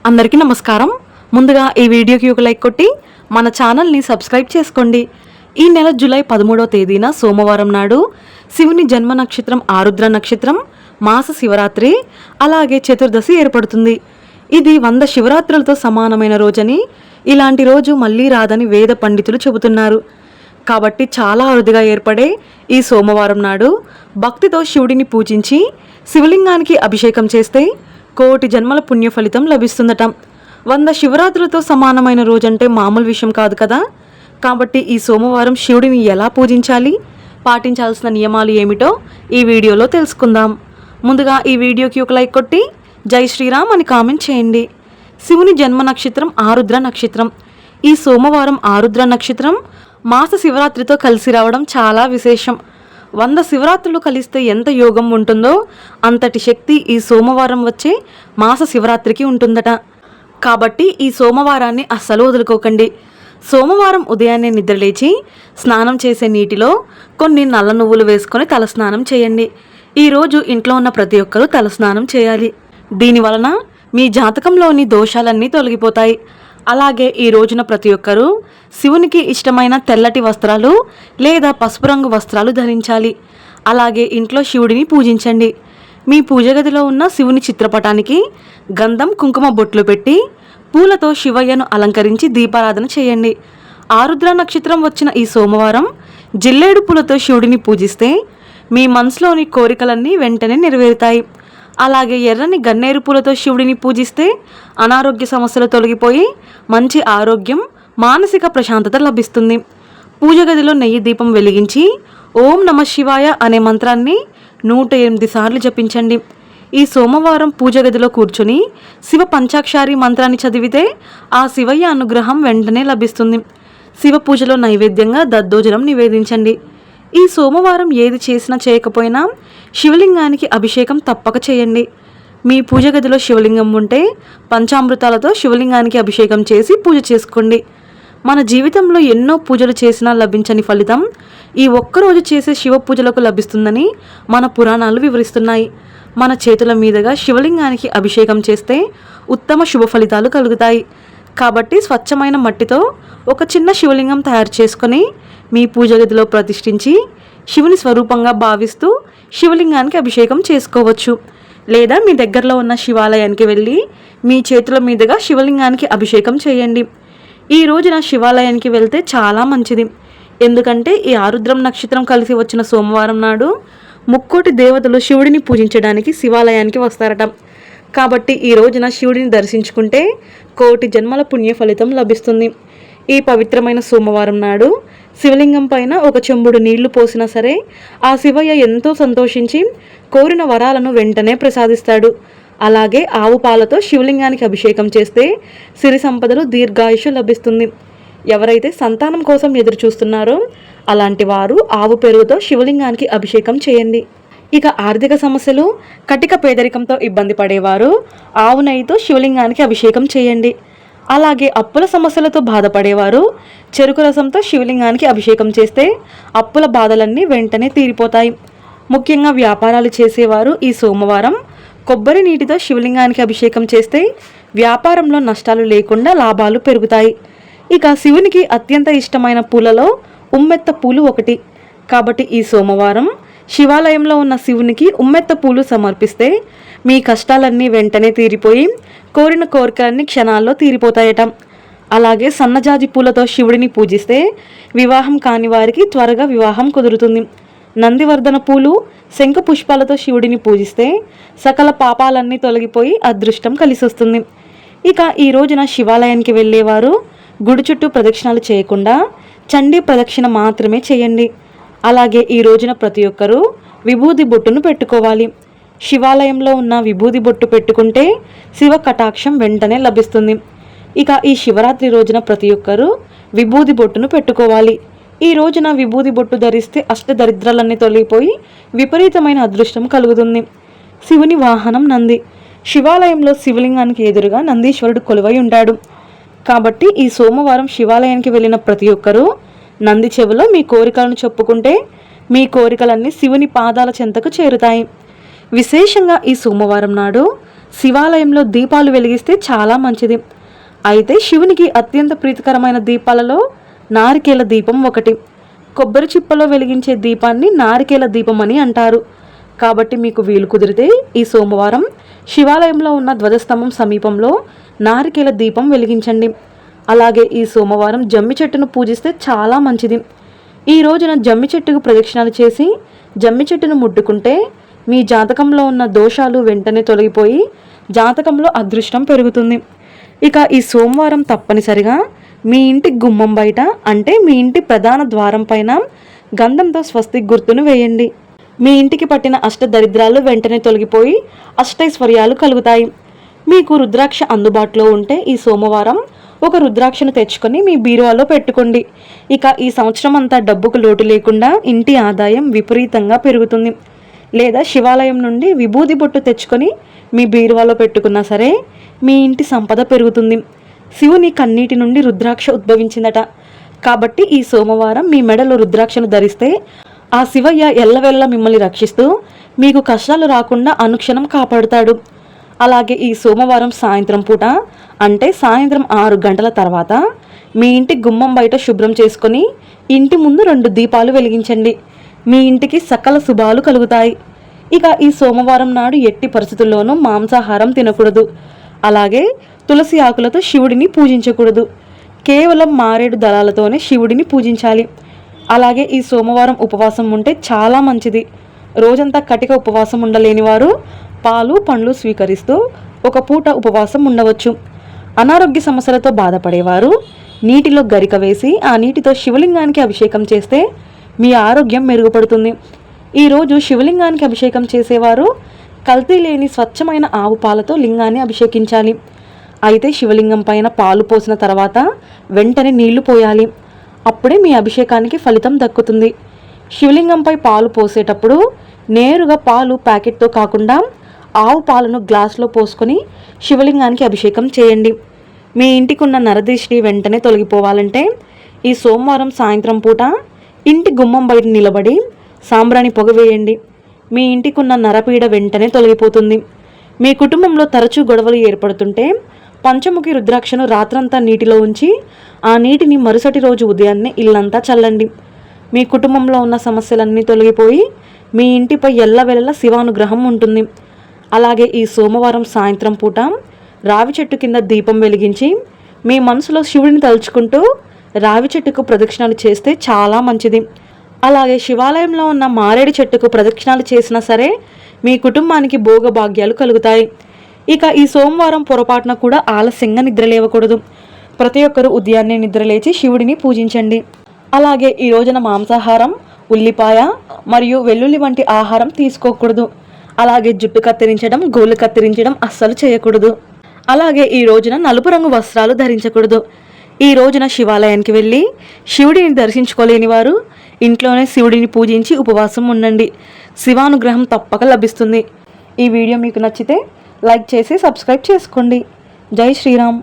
అందరికీ నమస్కారం. ముందుగా ఈ వీడియోకి ఒక లైక్ కొట్టి మన ఛానల్ని సబ్స్క్రైబ్ చేసుకోండి. ఈ నెల జూలై 13వ తేదీన సోమవారం నాడు శివుని జన్మ నక్షత్రం ఆరుద్ర నక్షత్రం, మాస శివరాత్రి, అలాగే చతుర్దశి ఏర్పడుతుంది. ఇది 100 శివరాత్రులతో సమానమైన రోజని, ఇలాంటి రోజు మళ్ళీ రాదని వేద పండితులు చెబుతున్నారు. కాబట్టి చాలా అరుదుగా ఏర్పడే ఈ సోమవారం నాడు భక్తితో శివుడిని పూజించి శివలింగానికి అభిషేకం చేస్తే కోటి జన్మల పుణ్య ఫలితం లభిస్తుందట. 100 శివరాత్రులతో సమానమైన రోజంటే మామూలు విషయం కాదు కదా. కాబట్టి ఈ సోమవారం శివుడిని ఎలా పూజించాలి, పాటించాల్సిన నియమాలు ఏమిటో ఈ వీడియోలో తెలుసుకుందాం. ముందుగా ఈ వీడియోకి ఒక లైక్ కొట్టి జై శ్రీరామ్ అని కామెంట్ చేయండి. శివుని జన్మ నక్షత్రం ఆరుద్ర నక్షత్రం. ఈ సోమవారం ఆరుద్ర నక్షత్రం మాస శివరాత్రితో కలిసి రావడం చాలా విశేషం. 100 శివరాత్రులు కలిస్తే ఎంత యోగం ఉంటుందో అంతటి శక్తి ఈ సోమవారం వచ్చే మాస శివరాత్రికి ఉంటుందట. కాబట్టి ఈ సోమవారాన్ని అస్సలు వదులుకోకండి. సోమవారం ఉదయాన్నే నిద్రలేచి స్నానం చేసే నీటిలో కొన్ని నల్ల నువ్వులు వేసుకొని తలస్నానం చేయండి. ఈరోజు ఇంట్లో ఉన్న ప్రతి ఒక్కరూ తలస్నానం చేయాలి. దీనివలన మీ జాతకంలోని దోషాలన్నీ తొలగిపోతాయి. అలాగే ఈ రోజున ప్రతి ఒక్కరూ శివునికి ఇష్టమైన తెల్లటి వస్త్రాలు లేదా పసుపు రంగు వస్త్రాలు ధరించాలి. అలాగే ఇంట్లో శివుడిని పూజించండి. మీ పూజ గదిలో ఉన్న శివుని చిత్రపటానికి గంధం కుంకుమ బొట్లు పెట్టి పూలతో శివయ్యను అలంకరించి దీపారాధన చేయండి. ఆరుద్ర నక్షత్రం వచ్చిన ఈ సోమవారం జిల్లేడు పూలతో శివుడిని పూజిస్తే మీ మనసులోని కోరికలన్నీ వెంటనే నెరవేరుతాయి. అలాగే ఎర్రని గన్నేరు పూలతో శివుడిని పూజిస్తే అనారోగ్య సమస్యలు తొలగిపోయి మంచి ఆరోగ్యం, మానసిక ప్రశాంతత లభిస్తుంది. పూజ గదిలో నెయ్యి దీపం వెలిగించి ఓం నమ శివాయ అనే మంత్రాన్ని 108 సార్లు జపించండి. ఈ సోమవారం పూజ గదిలో కూర్చుని శివ పంచాక్షారి మంత్రాన్ని చదివితే ఆ శివయ్య అనుగ్రహం వెంటనే లభిస్తుంది. శివ పూజలో నైవేద్యంగా దద్దోజనం నివేదించండి. ఈ సోమవారం ఏది చేసినా చేయకపోయినా శివలింగానికి అభిషేకం తప్పక చేయండి. మీ పూజ గదిలో శివలింగం ఉంటే పంచామృతాలతో శివలింగానికి అభిషేకం చేసి పూజ చేసుకోండి. మన జీవితంలో ఎన్నో పూజలు చేసినా లభించని ఫలితం ఈ ఒక్కరోజు చేసే శివ పూజలకు లభిస్తుందని మన పురాణాలు వివరిస్తున్నాయి. మన చేతుల మీదుగా శివలింగానికి అభిషేకం చేస్తే ఉత్తమ శుభ ఫలితాలు కలుగుతాయి. కాబట్టి స్వచ్ఛమైన మట్టితో ఒక చిన్న శివలింగం తయారు చేసుకొని మీ పూజ గదిలో ప్రతిష్ఠించి శివుని స్వరూపంగా భావిస్తూ శివలింగానికి అభిషేకం చేసుకోవచ్చు. లేదా మీ దగ్గరలో ఉన్న శివాలయానికి వెళ్ళి మీ చేతుల మీదుగా శివలింగానికి అభిషేకం చేయండి. ఈ రోజున శివాలయానికి వెళ్తే చాలా మంచిది. ఎందుకంటే ఈ ఆరుద్రం నక్షత్రం కలిసి వచ్చిన సోమవారం నాడు ముక్కోటి దేవతలు శివుడిని పూజించడానికి శివాలయానికి వస్తారట. కాబట్టి ఈ రోజున శివుడిని దర్శించుకుంటే కోటి జన్మల పుణ్య ఫలితం లభిస్తుంది. ఈ పవిత్రమైన సోమవారం నాడు శివలింగం పైన ఒక చెంబుడు నీళ్లు పోసినా సరే ఆ శివయ్య ఎంతో సంతోషించి కోరిన వరాలను వెంటనే ప్రసాదిస్తాడు. అలాగే ఆవు పాలతో శివలింగానికి అభిషేకం చేస్తే సిరి సంపదలు, దీర్ఘాయుషు లభిస్తుంది. ఎవరైతే సంతానం కోసం ఎదురు చూస్తున్నారో అలాంటి వారు ఆవు పెరుగుతో శివలింగానికి అభిషేకం చేయండి. ఇక ఆర్థిక సమస్యలు, కటిక పేదరికంతో ఇబ్బంది పడేవారు ఆవు నెయ్యితో శివలింగానికి అభిషేకం చేయండి. అలాగే అప్పుల సమస్యలతో బాధపడేవారు చెరుకు రసంతో శివలింగానికి అభిషేకం చేస్తే అప్పుల బాధలన్నీ వెంటనే తీరిపోతాయి. ముఖ్యంగా వ్యాపారాలు చేసేవారు ఈ సోమవారం కొబ్బరి నీటితో శివలింగానికి అభిషేకం చేస్తే వ్యాపారంలో నష్టాలు లేకుండా లాభాలు పెరుగుతాయి. ఇక శివునికి అత్యంత ఇష్టమైన పూలలో ఉమ్మెత్త పూలు ఒకటి. కాబట్టి ఈ సోమవారం శివాలయంలో ఉన్న శివునికి ఉమ్మెత్త పూలు సమర్పిస్తే మీ కష్టాలన్నీ వెంటనే తీరిపోయి కోరిన కోరికలన్నీ క్షణాల్లో తీరిపోతాయట. అలాగే సన్నజాజి పూలతో శివుడిని పూజిస్తే వివాహం కాని వారికి త్వరగా వివాహం కుదురుతుంది. నందివర్ధన పూలు, శంఖ పుష్పాలతో శివుడిని పూజిస్తే సకల పాపాలన్నీ తొలగిపోయి అదృష్టం కలిసొస్తుంది. ఇక ఈ రోజున శివాలయానికి వెళ్ళేవారు గుడి చుట్టూ ప్రదక్షిణాలు చేయకుండా చండీ ప్రదక్షిణ మాత్రమే చేయండి. అలాగే ఈ రోజున ప్రతి ఒక్కరూ విభూది బొట్టును పెట్టుకోవాలి. శివాలయంలో ఉన్న విభూది బొట్టు పెట్టుకుంటే శివ కటాక్షం వెంటనే లభిస్తుంది. ఇక ఈ శివరాత్రి రోజున ప్రతి ఒక్కరూ విభూది బొట్టును పెట్టుకోవాలి. ఈ రోజున విభూది బొట్టు ధరిస్తే అష్టదరిద్రాలన్నీ తొలగిపోయి విపరీతమైన అదృష్టం కలుగుతుంది. శివుని వాహనం నంది. శివాలయంలో శివలింగానికి ఎదురుగా నందీశ్వరుడు కొలువై ఉంటాడు. కాబట్టి ఈ సోమవారం శివాలయానికి వెళ్ళిన ప్రతి ఒక్కరూ నంది చెవిలో మీ కోరికలను చెప్పుకుంటే మీ కోరికలన్నీ శివుని పాదాల చెంతకు చేరుతాయి. విశేషంగా ఈ సోమవారం నాడు శివాలయంలో దీపాలు వెలిగిస్తే చాలా మంచిది. అయితే శివునికి అత్యంత ప్రీతికరమైన దీపాలలో నారికేల దీపం ఒకటి. కొబ్బరి చిప్పలో వెలిగించే దీపాన్ని నారికేల దీపం అని అంటారు. కాబట్టి మీకు వీలు కుదిరితే ఈ సోమవారం శివాలయంలో ఉన్న ధ్వజస్తంభం సమీపంలో నారికేల దీపం వెలిగించండి. అలాగే ఈ సోమవారం జమ్మి చెట్టును పూజిస్తే చాలా మంచిది. ఈ రోజున జమ్మి చెట్టుకు ప్రదక్షిణాలు చేసి జమ్మి చెట్టును ముట్టుకుంటే మీ జాతకంలో ఉన్న దోషాలు వెంటనే తొలగిపోయి జాతకంలో అదృష్టం పెరుగుతుంది. ఇక ఈ సోమవారం తప్పనిసరిగా మీ ఇంటి గుమ్మం బయట అంటే మీ ఇంటి ప్రధాన ద్వారం పైన గంధంతో స్వస్తిక్ గుర్తును వేయండి. మీ ఇంటికి పట్టిన అష్టదరిద్రాలు వెంటనే తొలగిపోయి అష్టైశ్వర్యాలు కలుగుతాయి. మీకు రుద్రాక్ష అందుబాటులో ఉంటే ఈ సోమవారం ఒక రుద్రాక్షను తెచ్చుకొని మీ బీరువాలో పెట్టుకోండి. ఇక ఈ సంవత్సరం అంతా డబ్బుకు లోటు లేకుండా ఇంటి ఆదాయం విపరీతంగా పెరుగుతుంది. లేదా శివాలయం నుండి విభూది బొట్టు తెచ్చుకొని మీ బీరువాలో పెట్టుకున్నా సరే మీ ఇంటి సంపద పెరుగుతుంది. శివుని కన్నీటి నుండి రుద్రాక్ష ఉద్భవించిందట. కాబట్టి ఈ సోమవారం మీ మెడలో రుద్రాక్షను ధరిస్తే ఆ శివయ్య ఎల్లవెల్ల మిమ్మల్ని రక్షిస్తూ మీకు కష్టాలు రాకుండా అనుక్షణం కాపాడుతాడు. అలాగే ఈ సోమవారం సాయంత్రం పూట అంటే సాయంత్రం 6 గంటల తర్వాత మీ ఇంటి గుమ్మం బయట శుభ్రం చేసుకొని ఇంటి ముందు 2 దీపాలు వెలిగించండి. మీ ఇంటికి సకల శుభాలు కలుగుతాయి. ఇక ఈ సోమవారం నాడు ఎట్టి పరిస్థితుల్లోనూ మాంసాహారం తినకూడదు. అలాగే తులసి ఆకులతో శివుడిని పూజించకూడదు. కేవలం మారేడు దళాలతోనే శివుడిని పూజించాలి. అలాగే ఈ సోమవారం ఉపవాసం ఉంటే చాలా మంచిది. రోజంతా కటిక ఉపవాసం ఉండలేని వారు పాలు పండ్లు స్వీకరిస్తూ ఒక పూట ఉపవాసం ఉండవచ్చు. అనారోగ్య సమస్యలతో బాధపడేవారు నీటిలో గరిక వేసి ఆ నీటితో శివలింగానికి అభిషేకం చేస్తే మీ ఆరోగ్యం మెరుగుపడుతుంది. ఈరోజు శివలింగానికి అభిషేకం చేసేవారు కల్తీ లేని స్వచ్ఛమైన ఆవు పాలతో లింగాన్ని అభిషేకించాలి. అయితే శివలింగం పైన పాలు పోసిన తర్వాత వెంటనే నీళ్లు పోయాలి. అప్పుడే మీ అభిషేకానికి ఫలితం దక్కుతుంది. శివలింగంపై పాలు పోసేటప్పుడు నేరుగా పాలు ప్యాకెట్తో కాకుండా ఆవు పాలను గ్లాసులో పోసుకొని శివలింగానికి అభిషేకం చేయండి. మీ ఇంటికి ఉన్న నరదిష్టి వెంటనే తొలగిపోవాలంటే ఈ సోమవారం సాయంత్రం పూట ఇంటి గుమ్మం బయట నిలబడి సాంబ్రాణి పొగ వేయండి. మీ ఇంటికి ఉన్న నరపీడ వెంటనే తొలగిపోతుంది. మీ కుటుంబంలో తరచూ గొడవలు ఏర్పడుతుంటే పంచముఖి రుద్రాక్షను రాత్రంతా నీటిలో ఉంచి ఆ నీటిని మరుసటి రోజు ఉదయాన్నే ఇల్లంతా చల్లండి. మీ కుటుంబంలో ఉన్న సమస్యలన్నీ తొలగిపోయి మీ ఇంటిపై ఎల్లవెల్లలా శివానుగ్రహం ఉంటుంది. అలాగే ఈ సోమవారం సాయంత్రం పూట రావి చెట్టు కింద దీపం వెలిగించి మీ మనసులో శివుడిని తలుచుకుంటూ రావి చెట్టుకు ప్రదక్షిణాలు చేస్తే చాలా మంచిది. అలాగే శివాలయంలో ఉన్న మారేడు చెట్టుకు ప్రదక్షిణాలు చేసినా సరే మీ కుటుంబానికి భోగభాగ్యాలు కలుగుతాయి. ఇక ఈ సోమవారం పొరపాటున కూడా ఆలస్యంగా నిద్రలేవకూడదు. ప్రతి ఒక్కరూ ఉదయాన్నే నిద్రలేచి శివుడిని పూజించండి. అలాగే ఈ రోజున మాంసాహారం, ఉల్లిపాయ మరియు వెల్లుల్లి వంటి ఆహారం తీసుకోకూడదు. అలాగే జుట్టు కత్తిరించడం, గోళ్ళు కత్తిరించడం అస్సలు చేయకూడదు. అలాగే ఈ రోజున నలుపు రంగు వస్త్రాలు ధరించకూడదు. ఈ రోజున శివాలయానికి వెళ్ళి శివుడిని దర్శించుకోలేని వారు ఇంట్లోనే శివుడిని పూజించి ఉపవాసం ఉండండి. శివానుగ్రహం తప్పక లభిస్తుంది. ఈ వీడియో మీకు నచ్చితే లైక్ చేసి సబ్స్క్రైబ్ చేసుకోండి. జై శ్రీరామ్.